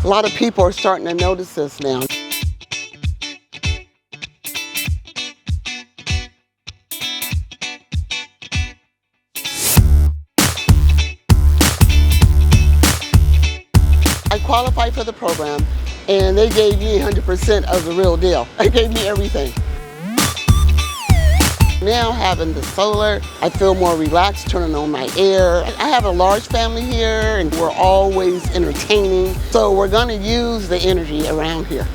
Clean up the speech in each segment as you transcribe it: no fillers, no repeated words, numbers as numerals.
A lot of people are starting to notice this now. I qualified for the program and they gave me 100% of the real deal. They gave me everything. Now having the solar, I feel more relaxed turning on my air. I have a large family here and we're always entertaining. So we're gonna use the energy around here.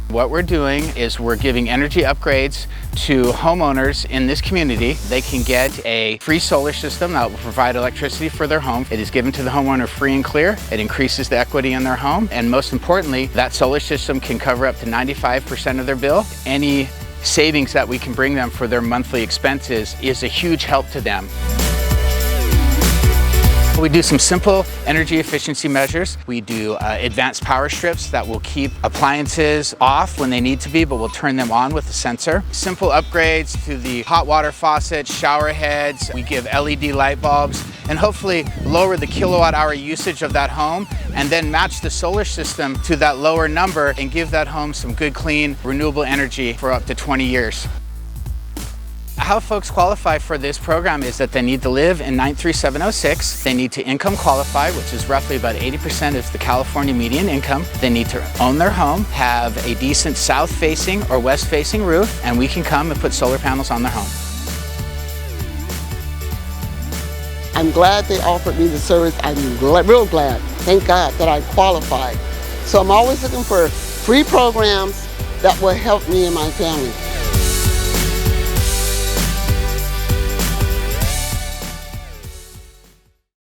What we're doing is we're giving energy upgrades to homeowners in this community. They can get a free solar system that will provide electricity for their home. It is given to the homeowner free and clear. It increases the equity in their home. And most importantly, that solar system can cover up to 95% of their bill. Any savings that we can bring them for their monthly expenses is a huge help to them. We do some simple energy efficiency measures. We do advanced power strips that will keep appliances off when they need to be, but we'll turn them on with a sensor. Simple upgrades to the hot water faucets, shower heads. We give LED light bulbs and hopefully lower the kilowatt hour usage of that home and then match the solar system to that lower number and give that home some good, clean, renewable energy for up to 20 years. How folks qualify for this program is that they need to live in 93706. They need to income qualify, which is roughly about 80% of the California median income. They need to own their home, have a decent south-facing or west-facing roof, and we can come and put solar panels on their home. I'm glad they offered me the service. I'm real glad, thank God, that I qualified. So I'm always looking for free programs that will help me and my family.